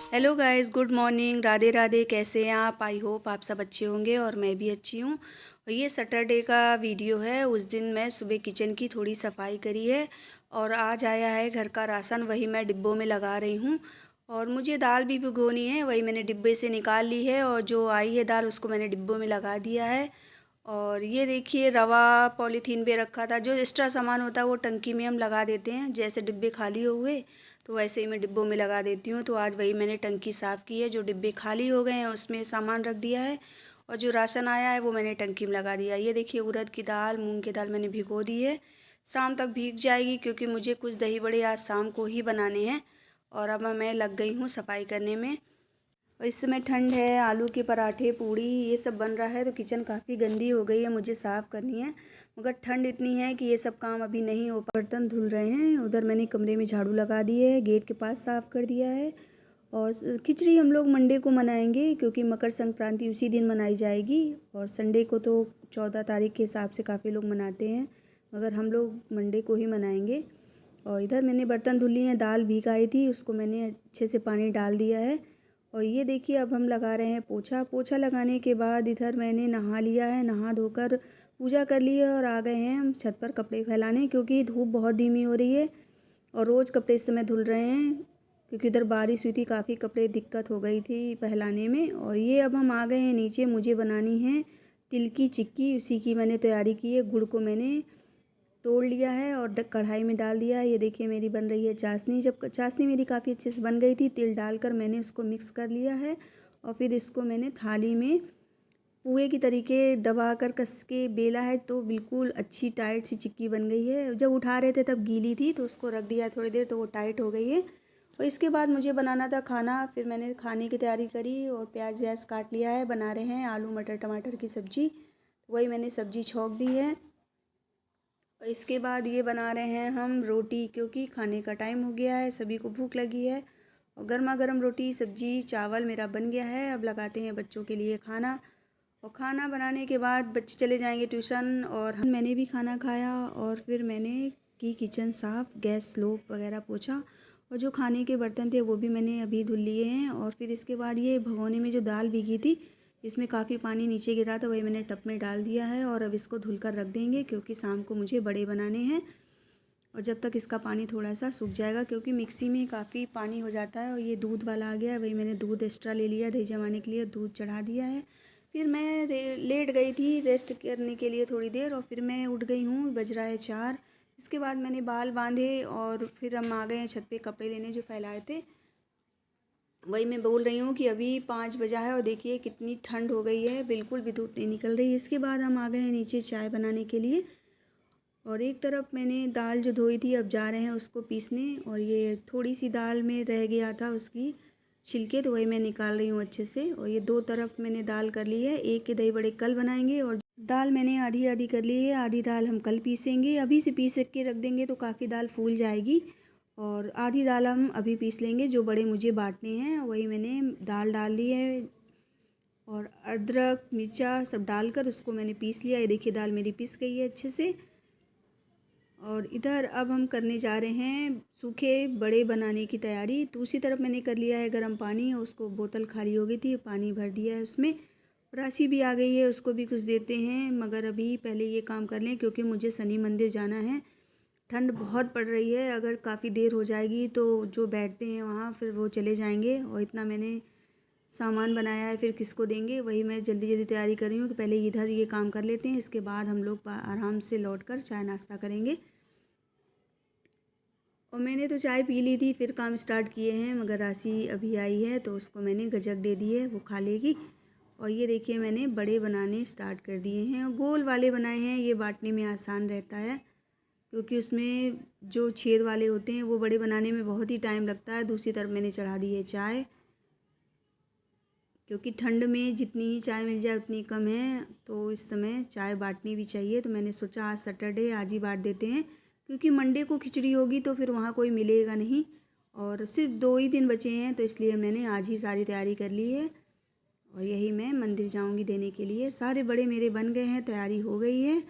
Hello guys, good morning. Radhe Radhe. कैसे हैं आप? आई होप आप सब अच्छे होंगे और मैं भी अच्छी हूँ। और ये सैटरडे का वीडियो है। उस दिन मैं सुबह किचन की थोड़ी सफाई करी है और आज आया है घर का राशन, वही मैं डिब्बों में लगा रही हूँ। और मुझे दाल भी भिगोनी है, वही मैंने डिब्बे से निकाल ली है और जो आई है दाल उसको मैंने डिब्बों में लगा दिया है। और ये देखिए, रवा पॉलीथीन पे रखा था। जो एक्स्ट्रा सामान होता है वो टंकी में हम लगा देते हैं, जैसे डिब्बे खाली हो हुए तो वैसे ही मैं डिब्बों में लगा देती हूँ। तो आज वही मैंने टंकी साफ़ की है, जो डिब्बे खाली हो गए हैं उसमें सामान रख दिया है और जो राशन आया है वो मैंने टंकी में लगा दिया। ये देखिए, उड़द की दाल, मूंग की दाल मैंने भिगो दी है, शाम तक भीग जाएगी क्योंकि मुझे कुछ दही बड़े आज शाम को ही बनाने हैं। और अब मैं लग गई हूँ सफाई करने में। और इस समय ठंड है, आलू के पराठे, पूड़ी ये सब बन रहा है तो किचन काफ़ी गंदी हो गई है, मुझे साफ़ करनी है। मगर ठंड इतनी है कि ये सब काम अभी नहीं हो पा। बर्तन धुल रहे हैं। उधर मैंने कमरे में झाड़ू लगा दी है, गेट के पास साफ़ कर दिया है। और खिचड़ी हम लोग मंडे को मनाएंगे क्योंकि मकर संक्रांति उसी दिन मनाई जाएगी। और संडे को तो 14 तारीख के हिसाब से काफ़ी लोग मनाते हैं, मगर हम लोग मंडे को ही मनाएंगे। और इधर मैंने बर्तन धुल लिए हैं, दाल भीग आई थी उसको मैंने अच्छे से पानी डाल दिया है। और ये देखिए, अब हम लगा रहे हैं पोछा। पोछा लगाने के बाद इधर मैंने नहा लिया है, नहा धोकर पूजा कर ली है और आ गए हैं हम छत पर कपड़े फैलाने, क्योंकि धूप बहुत धीमी हो रही है और रोज़ कपड़े इस समय धुल रहे हैं क्योंकि इधर बारिश हुई थी, काफ़ी कपड़े दिक्कत हो गई थी फैलाने में। और ये अब हम आ गए हैं नीचे, मुझे बनानी है तिल की चिक्की, उसी की मैंने तैयारी की है। गुड़ को मैंने तोड़ लिया है और कढ़ाई में डाल दिया है। ये देखिए, मेरी बन रही है चाशनी। जब चाशनी मेरी काफ़ी अच्छे से बन गई थी, तिल डालकर मैंने उसको मिक्स कर लिया है और फिर इसको मैंने थाली में पुए की तरीके दबाकर कस के बेला है तो बिल्कुल अच्छी टाइट सी चिक्की बन गई है। जब उठा रहे थे तब गीली थी तो उसको रख दिया थोड़ी देर तो वो टाइट हो गई है। और इसके बाद मुझे बनाना था खाना, फिर मैंने खाने की तैयारी करी और प्याज व्याज काट लिया है। बना रहे हैं आलू मटर टमाटर की सब्ज़ी, वही मैंने सब्ज़ी छौंक दी है। और इसके बाद ये बना रहे हैं हम रोटी, क्योंकि खाने का टाइम हो गया है, सभी को भूख लगी है। और गर्मा गर्म रोटी सब्जी चावल मेरा बन गया है। अब लगाते हैं बच्चों के लिए खाना। और खाना बनाने के बाद बच्चे चले जाएंगे ट्यूशन और मैंने भी खाना खाया और फिर मैंने की किचन साफ़, गैस स्लोप वगैरह पोछा। और जो खाने के बर्तन थे वो भी मैंने अभी धुल लिए हैं। और फिर इसके बाद ये भगोने में जो दाल भीगी थी, इसमें काफ़ी पानी नीचे गिरा था, वही मैंने टब में डाल दिया है और अब इसको धुल कर रख देंगे क्योंकि शाम को मुझे बड़े बनाने हैं। और जब तक इसका पानी थोड़ा सा सूख जाएगा, क्योंकि मिक्सी में काफ़ी पानी हो जाता है। और ये दूध वाला आ गया है, वही मैंने दूध एक्स्ट्रा ले लिया, दही जमाने के लिए दूध चढ़ा दिया है। फिर मैं लेट गई थी रेस्ट करने के लिए थोड़ी देर और फिर मैं उठ गई हूँ, बज रहा है 4। इसके बाद मैंने बाल बांधे और फिर हम आ गए हैं छत पे कपड़े लेने जो फैलाए थे। वही मैं बोल रही हूँ कि अभी 5 बजा है और देखिए कितनी ठंड हो गई है, बिल्कुल भी धूप नहीं निकल रही। इसके बाद हम आ गए हैं नीचे चाय बनाने के लिए। और एक तरफ मैंने दाल जो धोई थी, अब जा रहे हैं उसको पीसने। और ये थोड़ी सी दाल में रह गया था उसकी छिलके, तो वही मैं निकाल रही हूँ अच्छे से। और ये 2 तरफ मैंने दाल कर ली है। एक के दही बड़े कल बनाएंगे और दाल मैंने आधी आधी कर ली है, आधी दाल हम कल पीसेंगे। अभी से पीस के रख देंगे तो काफ़ी दाल फूल जाएगी और आधी दाल हम अभी पीस लेंगे। जो बड़े मुझे बांटने हैं वही मैंने दाल डाल दी है और अदरक मिर्चा सब डालकर उसको मैंने पीस लिया। ये देखिए, दाल मेरी पीस गई है अच्छे से। और इधर अब हम करने जा रहे हैं सूखे बड़े बनाने की तैयारी। तो उसी तरफ मैंने कर लिया है गर्म पानी और उसको बोतल खाली हो गई थी, पानी भर दिया है उसमें। राशि भी आ गई है, उसको भी कुछ देते हैं, मगर अभी पहले ये काम कर लें क्योंकि मुझे शनि मंदिर जाना है। ठंड बहुत पड़ रही है, अगर काफ़ी देर हो जाएगी तो जो बैठते हैं वहाँ फिर वो चले जाएंगे। और इतना मैंने सामान बनाया है, फिर किसको देंगे, वही मैं जल्दी जल्दी तैयारी कर रही हूँ कि पहले इधर ये काम कर लेते हैं, इसके बाद हम लोग आराम से लौट कर चाय नाश्ता करेंगे। और मैंने तो चाय पी ली थी, फिर काम स्टार्ट किए हैं, मगर राशि अभी आई है तो उसको मैंने गजक दे दी है, वो खा लेगी। और ये देखिए, मैंने बड़े बनाने स्टार्ट कर दिए हैं और गोल वाले बनाए हैं। ये बांटने में आसान रहता है क्योंकि उसमें जो छेद वाले होते हैं वो बड़े बनाने में बहुत ही टाइम लगता है। दूसरी तरफ मैंने चढ़ा दी है चाय, क्योंकि ठंड में जितनी ही चाय मिल जाए उतनी कम है, तो इस समय चाय बांटनी भी चाहिए। तो मैंने सोचा आज सैटरडे, आज ही बांट देते हैं क्योंकि मंडे को खिचड़ी होगी तो फिर वहाँ कोई मिलेगा नहीं और सिर्फ 2 ही दिन बचे हैं, तो इसलिए मैंने आज ही सारी तैयारी कर ली है। और यही मैं मंदिर जाऊँगी देने के लिए। सारे बड़े मेरे बन गए हैं, तैयारी हो गई है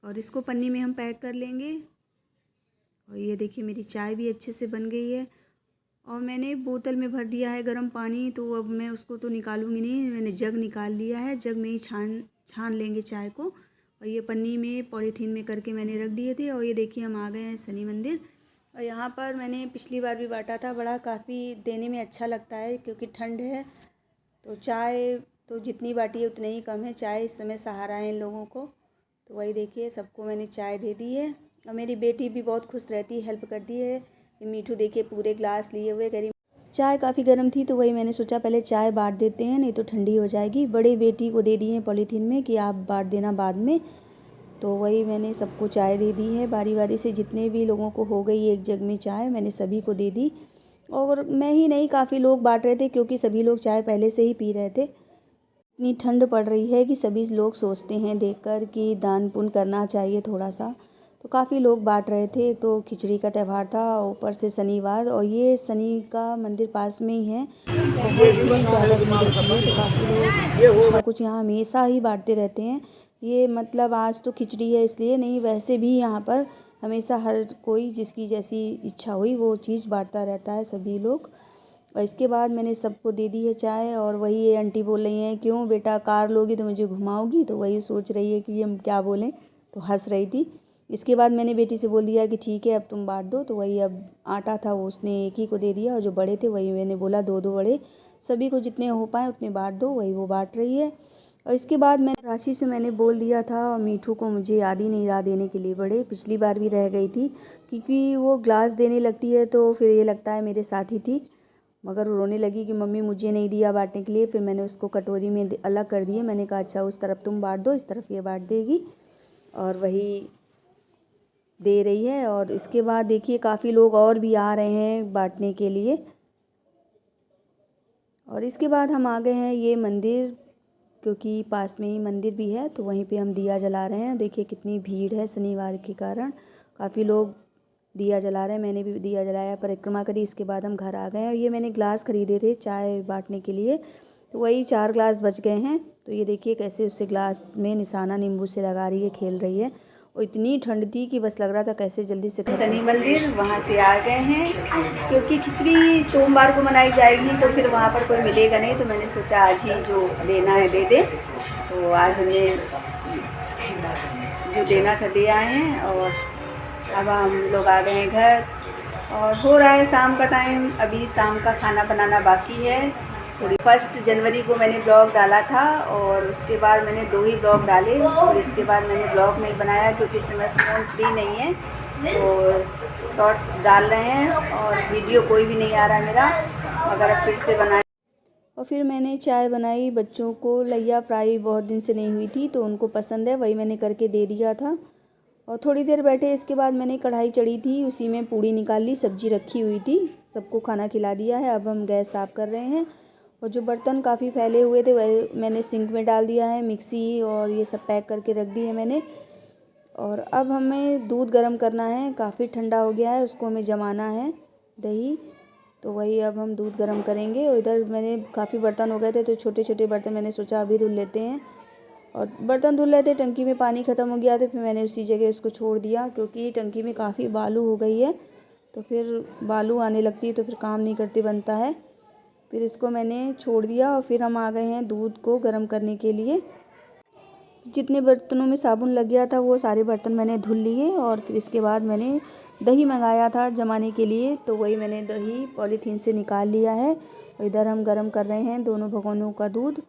और इसको पन्नी में हम पैक कर लेंगे। और ये देखिए, मेरी चाय भी अच्छे से बन गई है। और मैंने बोतल में भर दिया है गर्म पानी, तो अब मैं उसको तो निकालूंगी नहीं, मैंने जग निकाल लिया है। जग में ही छान छान लेंगे चाय को। और ये पन्नी में पॉलीथीन में करके मैंने रख दिए थे। और ये देखिए हम आ गए हैं शनि मंदिर। और यहाँ पर मैंने पिछली बार भी बांटा था, बड़ा काफ़ी देने में अच्छा लगता है क्योंकि ठंड है। तो चाय तो जितनी बाटी है उतनी ही कम है। चाय इस समय सहारा है इन लोगों को। तो वही देखिए सबको मैंने चाय दे दी है। और मेरी बेटी भी बहुत खुश रहती है, हेल्प करती है। ये मीठू देखिए पूरे ग्लास लिए हुए, कह रही चाय काफ़ी गर्म थी, तो वही मैंने सोचा पहले चाय बांट देते हैं, नहीं तो ठंडी हो जाएगी। बड़े बेटी को दे दी है पॉलीथीन में कि आप बांट देना बाद में। तो वही मैंने सबको चाय दे दी है बारी बारी से। जितने भी लोगों को हो गई एक जग में चाय, मैंने सभी को दे दी। और मैं ही नहीं, काफ़ी लोग बांट रहे थे क्योंकि सभी लोग चाय पहले से ही पी रहे थे। इतनी ठंड पड़ रही है कि सभी लोग सोचते हैं देखकर कि दान पुण्य करना चाहिए थोड़ा सा। तो काफ़ी लोग बांट रहे थे। तो खिचड़ी का त्यौहार था, ऊपर से शनिवार, और ये शनि का मंदिर पास में ही है। बहुत ही ज़्यादा भीड़ होती है, तो काफ़ी लोग कुछ ना कुछ यहाँ हमेशा ही बांटते रहते हैं। ये मतलब आज तो खिचड़ी है इसलिए नहीं, वैसे भी यहाँ पर हमेशा हर कोई जिसकी जैसी इच्छा हुई वो चीज़ बांटता रहता है सभी लोग। और इसके बाद मैंने सबको दे दी है चाय। और वही ये आंटी बोल रही हैं क्यों बेटा कार लोगी तो मुझे घुमाओगी, तो वही सोच रही है कि हम क्या बोलें, तो हंस रही थी। इसके बाद मैंने बेटी से बोल दिया कि ठीक है अब तुम बांट दो। तो वही अब आटा था वो उसने एक ही को दे दिया, और जो बड़े थे वही मैंने बोला दो दो बड़े, सभी को जितने हो पाए उतने बांट दो, वही वो बांट रही है। और इसके बाद मैं राशि से मैंने बोल दिया था, और मीठू को मुझे याद ही नहीं रहा देने के लिए बड़े, पिछली बार भी रह गई थी क्योंकि वो ग्लास देने लगती है तो फिर ये लगता है मेरे साथ ही थी। मगर वो रोने लगी कि मम्मी मुझे नहीं दिया बांटने के लिए। फिर मैंने उसको कटोरी में अलग कर दिए। मैंने कहा अच्छा उस तरफ तुम बांट दो, इस तरफ ये बांट देगी। और वही दे रही है। और इसके बाद देखिए काफ़ी लोग और भी आ रहे हैं बांटने के लिए। और इसके बाद हम आ गए हैं ये मंदिर, क्योंकि पास में ही मंदिर भी है, तो वहीं पे हम दिया जला रहे हैं। देखिए कितनी भीड़ है शनिवार के कारण, काफ़ी लोग दिया जला रहे हैं। मैंने भी दिया जलाया, परिक्रमा करी, इसके बाद हम घर आ गए हैं। और ये मैंने ग्लास ख़रीदे थे चाय बांटने के लिए, तो वही 4 ग्लास बच गए हैं। तो ये देखिए कैसे उससे ग्लास में निशाना नींबू से लगा रही है, खेल रही है। और इतनी ठंड थी कि बस लग रहा था कैसे जल्दी से शनि मंदिर वहाँ से आ गए हैं, क्योंकि खिचड़ी सोमवार को मनाई जाएगी तो फिर वहाँ पर कोई मिलेगा नहीं, तो मैंने सोचा आज ही जो देना है दे दे। तो आज हमें जो देना था दे आए हैं। और अब हम लोग आ गए हैं घर, और हो रहा है शाम का टाइम। अभी शाम का खाना बनाना बाकी है थोड़ी। 1 जनवरी को मैंने ब्लॉग डाला था, और उसके बाद मैंने 2 ही ब्लॉग डाले, और इसके बाद मैंने ब्लॉग नहीं बनाया क्योंकि इस समय फ़ोन फ्री नहीं है। तो शॉर्ट्स डाल रहे हैं, और वीडियो कोई भी नहीं आ रहा मेरा, अगर अब फिर से बनाए। और फिर मैंने चाय बनाई बच्चों को। लैया फ्राई बहुत दिन से नहीं हुई थी तो उनको पसंद है, वही मैंने करके दे दिया था। और थोड़ी देर बैठे, इसके बाद मैंने कढ़ाई चढ़ी थी उसी में पूड़ी निकाल ली, सब्जी रखी हुई थी, सबको खाना खिला दिया है। अब हम गैस साफ़ कर रहे हैं। और जो बर्तन काफ़ी फैले हुए थे वह मैंने सिंक में डाल दिया है, मिक्सी और ये सब पैक करके रख दी है मैंने। और अब हमें दूध गर्म करना है, काफ़ी ठंडा हो गया है, उसको हमें जमाना है दही। तो वही अब हम दूध गर्म करेंगे। और इधर मैंने काफ़ी बर्तन हो गए थे तो छोटे छोटे बर्तन मैंने सोचा अभी धुल लेते हैं। और बर्तन धुल रहे थे, टंकी में पानी ख़त्म हो गया, तो फिर मैंने उसी जगह उसको छोड़ दिया, क्योंकि टंकी में काफ़ी बालू हो गई है। तो फिर बालू आने लगती है तो फिर काम नहीं करते बनता है। फिर इसको मैंने छोड़ दिया, और फिर हम आ गए हैं दूध को गर्म करने के लिए। जितने बर्तनों में साबुन लग गया था वो सारे बर्तन मैंने धुल लिए। और फिर इसके बाद मैंने दही मंगाया था जमाने के लिए, तो वही मैंने दही पॉलीथीन से निकाल लिया है। और इधर हम गर्म कर रहे हैं दोनों भगोनों का दूध,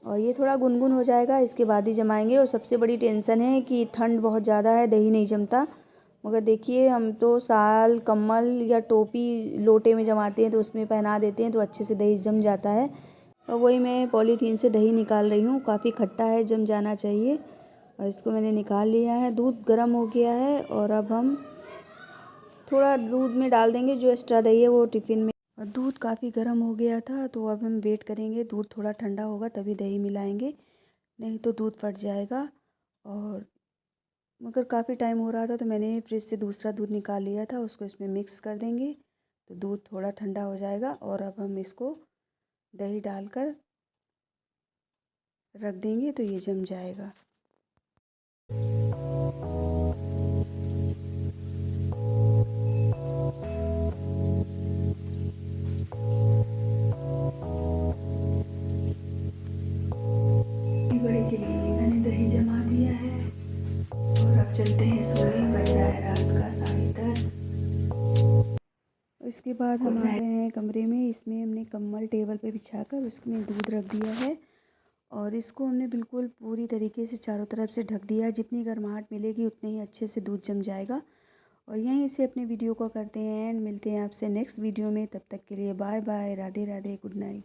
और ये थोड़ा गुनगुन हो जाएगा इसके बाद ही जमाएंगे। और सबसे बड़ी टेंशन है कि ठंड बहुत ज़्यादा है, दही नहीं जमता। मगर देखिए हम तो साल कम्बल या टोपी लोटे में जमाते हैं तो उसमें पहना देते हैं तो अच्छे से दही जम जाता है। और वही मैं पॉलीथीन से दही निकाल रही हूँ, काफ़ी खट्टा है, जम जाना चाहिए। और इसको मैंने निकाल लिया है। दूध गर्म हो गया है, और अब हम थोड़ा दूध में डाल देंगे जो एक्स्ट्रा दही है वो टिफ़िन में। और दूध काफ़ी गर्म हो गया था, तो अब हम वेट करेंगे, दूध थोड़ा ठंडा होगा तभी दही मिलाएंगे, नहीं तो दूध फट जाएगा। और मगर काफ़ी टाइम हो रहा था तो मैंने फ्रिज से दूसरा दूध निकाल लिया था, उसको इसमें मिक्स कर देंगे तो दूध थोड़ा ठंडा हो जाएगा। और अब हम इसको दही डालकर रख देंगे तो ये जम जाएगा। चलते हैं सोने, बज रहा है रात का 10:30। इसके बाद हम आ गए हैं कमरे में। इसमें हमने कम्बल टेबल पे बिछाकर उसमें दूध रख दिया है और इसको हमने बिल्कुल पूरी तरीके से चारों तरफ से ढक दिया है। जितनी गर्माहट मिलेगी उतने ही अच्छे से दूध जम जाएगा। और यहीं से अपने वीडियो को करते हैं एंड मिलते हैं आपसे नेक्स्ट वीडियो में। तब तक के लिए bye bye, Radhe Radhe, good night.